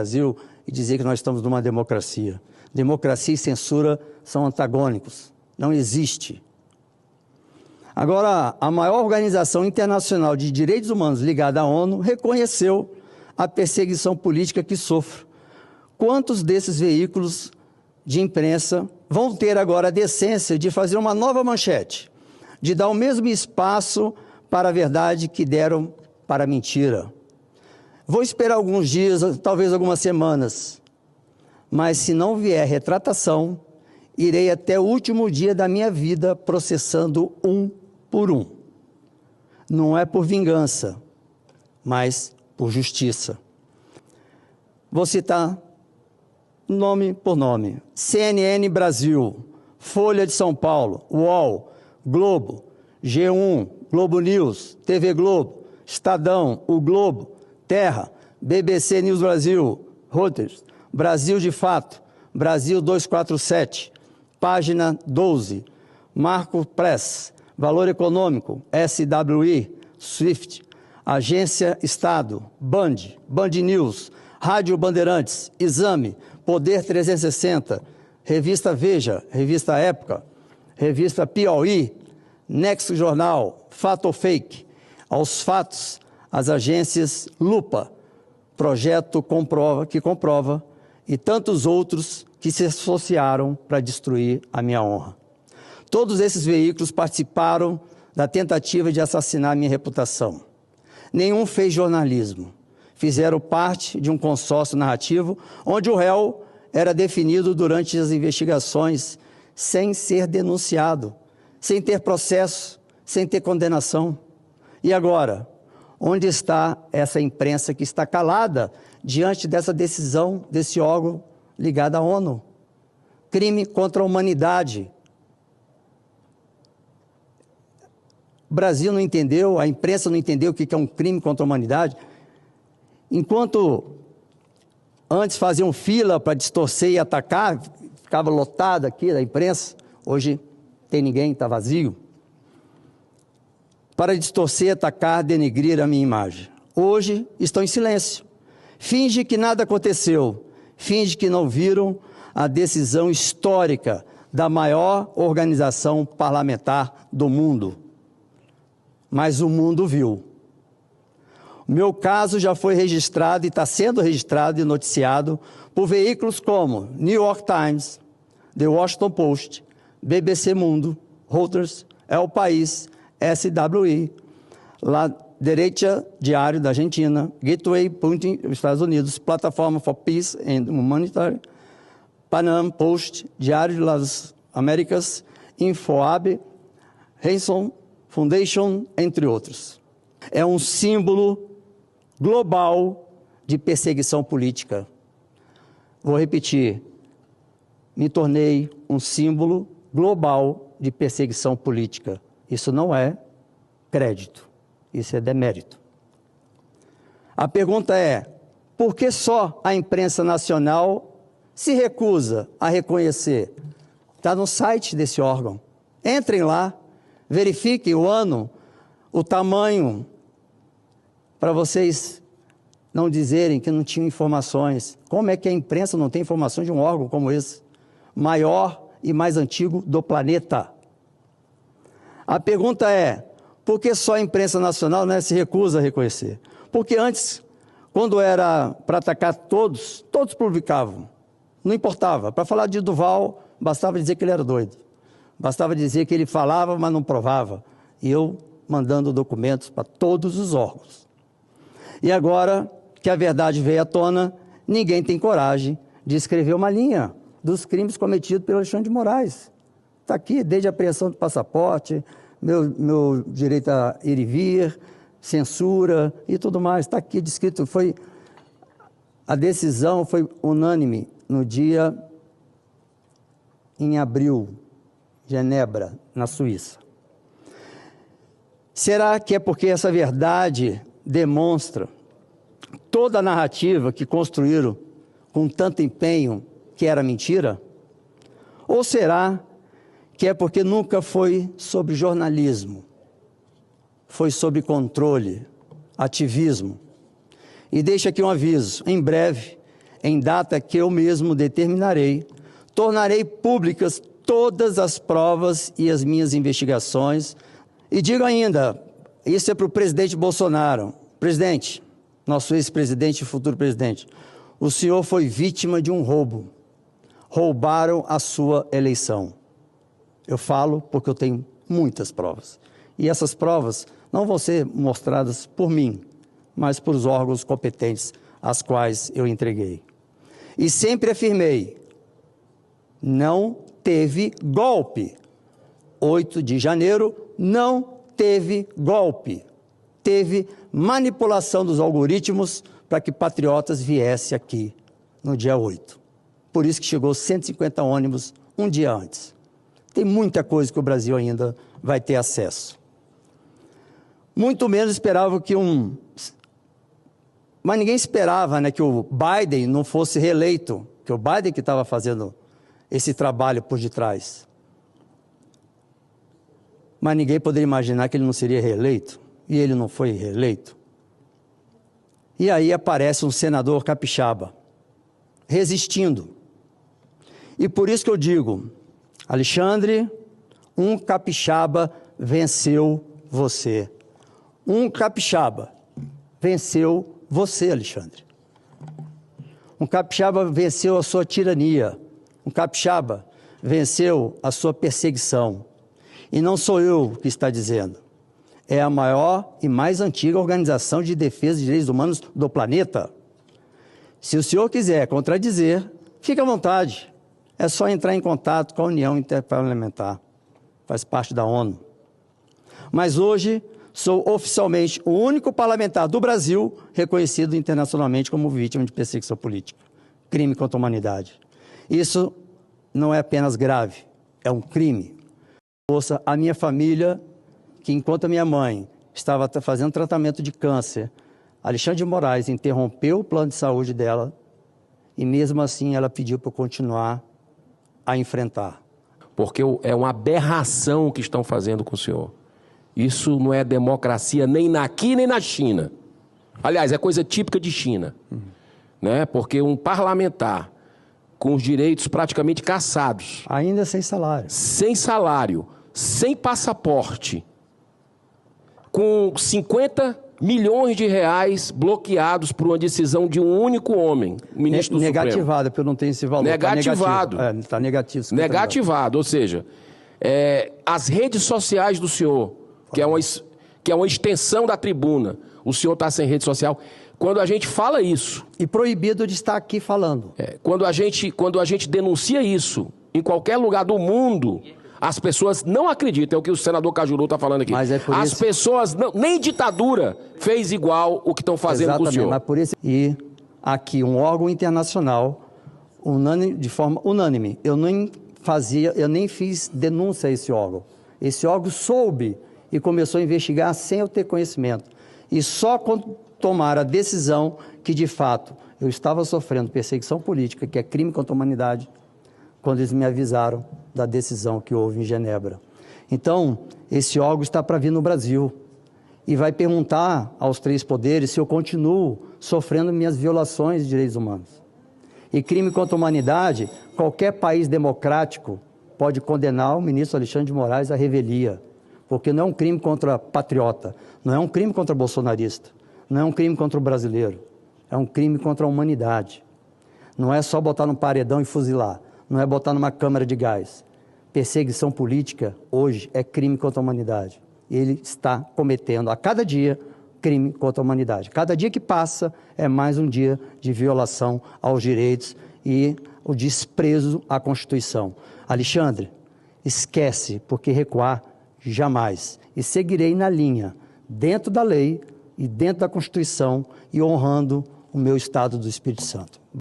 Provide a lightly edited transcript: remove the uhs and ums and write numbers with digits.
Brasil e dizer que nós estamos numa democracia. Democracia e censura são antagônicos. Não existe. Agora, a maior organização internacional de direitos humanos ligada à ONU reconheceu a perseguição política que sofro. Quantos desses veículos de imprensa vão ter agora a decência de fazer uma nova manchete, de dar o mesmo espaço para a verdade que deram para a mentira? Vou esperar alguns dias, talvez algumas semanas, mas se não vier retratação, irei até o último dia da minha vida processando um por um. Não é por vingança, mas por justiça. Vou citar nome por nome: CNN Brasil, Folha de São Paulo, UOL, Globo, G1, Globo News, TV Globo, Estadão, O Globo, Terra, BBC News Brasil, Reuters, Brasil de Fato, Brasil 247, Página 12, Marco Press, Valor Econômico, SWI, Swift, Agência Estado, Band, Band News, Rádio Bandeirantes, Exame, Poder 360, Revista Veja, Revista Época, Revista Piauí, Nexo Jornal, Fato ou Fake, Aos Fatos, as agências Lupa, Projeto Comprova, que comprova, e tantos outros que se associaram para destruir a minha honra. Todos esses veículos participaram da tentativa de assassinar a minha reputação. Nenhum fez jornalismo. Fizeram parte de um consórcio narrativo onde o réu era definido durante as investigações sem ser denunciado, sem ter processo, sem ter condenação. E agora, onde está essa imprensa que está calada diante dessa decisão desse órgão ligado à ONU? Crime contra a humanidade. O Brasil não entendeu, a imprensa não entendeu o que é um crime contra a humanidade. Enquanto antes faziam fila para distorcer e atacar, ficava lotada aqui da imprensa, hoje tem ninguém, está vazio, para distorcer, atacar, denegrir a minha imagem. Hoje estão em silêncio. Finge que nada aconteceu, finge que não viram a decisão histórica da maior organização parlamentar do mundo. Mas o mundo viu. O meu caso já foi registrado e está sendo registrado e noticiado por veículos como New York Times, The Washington Post, BBC Mundo, Reuters, El País, SWI, La Derecha Diário da Argentina, Gateway Putin dos Estados Unidos, Plataforma for Peace and Humanitarian, Panam Post, Diário das Américas, Infoab, Heyson Foundation, entre outros. É um símbolo global de perseguição política. Vou repetir, me tornei um símbolo global de perseguição política. Isso não é crédito, isso é demérito. A pergunta é, por que só a imprensa nacional se recusa a reconhecer? Está no site desse órgão. Entrem lá, verifiquem o ano, o tamanho, para vocês não dizerem que não tinham informações. Como é que a imprensa não tem informações de um órgão como esse? Maior e mais antigo do planeta. A pergunta é, por que só a imprensa nacional, né, se recusa a reconhecer? Porque antes, quando era para atacar todos publicavam. Não importava. Para falar de Duval, bastava dizer que ele era doido. Bastava dizer que ele falava, mas não provava. E eu mandando documentos para todos os órgãos. E agora que a verdade veio à tona, ninguém tem coragem de escrever uma linha dos crimes cometidos pelo Alexandre de Moraes. Está aqui, desde a apreensão do passaporte, meu direito a ir e vir, censura e tudo mais. Está aqui descrito. A decisão foi unânime no dia em abril, Genebra, na Suíça. Será que é porque essa verdade demonstra toda a narrativa que construíram com tanto empenho que era mentira? Ou será que é porque nunca foi sobre jornalismo, foi sobre controle, ativismo? E deixo aqui um aviso, em breve em data que eu mesmo determinarei, tornarei públicas todas as provas e as minhas investigações. E digo ainda, isso é para o presidente Bolsonaro. Presidente, nosso ex-presidente e futuro presidente, o senhor foi vítima de um roubo. Roubaram a sua eleição. Eu falo porque eu tenho muitas provas. E essas provas não vão ser mostradas por mim, mas por os órgãos competentes às quais eu entreguei. E sempre afirmei, não teve golpe. 8 de janeiro não teve golpe. Teve manipulação dos algoritmos para que patriotas viessem aqui no dia 8. Por isso que chegou 150 ônibus um dia antes. Tem muita coisa que o Brasil ainda vai ter acesso. Muito menos esperava que Mas ninguém esperava, né, que o Biden não fosse reeleito, que o Biden que estava fazendo esse trabalho por detrás. Mas ninguém poderia imaginar que ele não seria reeleito, e ele não foi reeleito. E aí aparece um senador capixaba, resistindo. E por isso que eu digo, Alexandre, um capixaba venceu você. Um capixaba venceu você, Alexandre. Um capixaba venceu a sua tirania. Um capixaba venceu a sua perseguição. E não sou eu que está dizendo. É a maior e mais antiga organização de defesa de direitos humanos do planeta. Se o senhor quiser contradizer, fique à vontade. É só entrar em contato com a União Interparlamentar. Faz parte da ONU. Mas hoje sou oficialmente o único parlamentar do Brasil reconhecido internacionalmente como vítima de perseguição política. Crime contra a humanidade. Isso não é apenas grave, é um crime. Ouça, a minha família, que enquanto a minha mãe estava fazendo tratamento de câncer, Alexandre de Moraes interrompeu o plano de saúde dela e mesmo assim ela pediu para eu continuar a enfrentar. Porque é uma aberração o que estão fazendo com o senhor. Isso não é democracia nem aqui nem na China. Aliás, é coisa típica de China. Né? Porque um parlamentar com os direitos praticamente cassados. Ainda sem salário. Sem salário, sem passaporte, com 50 milhões de reais bloqueados por uma decisão de um único homem, o ministro do Supremo. Negativado, porque eu não tenho esse valor. Negativado. Está negativo. Negativado, ou seja, as redes sociais do senhor, que é uma extensão da tribuna, o senhor está sem rede social. Quando a gente fala isso... E proibido de estar aqui falando. Quando a gente denuncia isso em qualquer lugar do mundo, as pessoas não acreditam, é o que o senador Cajuru está falando aqui. Mas é por as isso... pessoas, nem ditadura fez igual o que estão fazendo com o senhor. Mas por isso... E aqui um órgão internacional, de forma unânime, eu nem fiz denúncia a esse órgão. Esse órgão soube e começou a investigar sem eu ter conhecimento. E só quando tomaram a decisão que, de fato, eu estava sofrendo perseguição política, que é crime contra a humanidade, quando eles me avisaram da decisão que houve em Genebra. Então, esse órgão está para vir no Brasil e vai perguntar aos 3 poderes se eu continuo sofrendo minhas violações de direitos humanos. E crime contra a humanidade, qualquer país democrático pode condenar o ministro Alexandre de Moraes à revelia, porque não é um crime contra patriota, não é um crime contra bolsonarista, não é um crime contra o brasileiro, é um crime contra a humanidade. Não é só botar num paredão e fuzilar, não é botar numa câmara de gás. Perseguição política, hoje, é crime contra a humanidade. Ele está cometendo, a cada dia, crime contra a humanidade. Cada dia que passa é mais um dia de violação aos direitos e o desprezo à Constituição. Alexandre, esquece, porque recuar jamais. E seguirei na linha, dentro da lei e dentro da Constituição e honrando o meu Estado do Espírito Santo.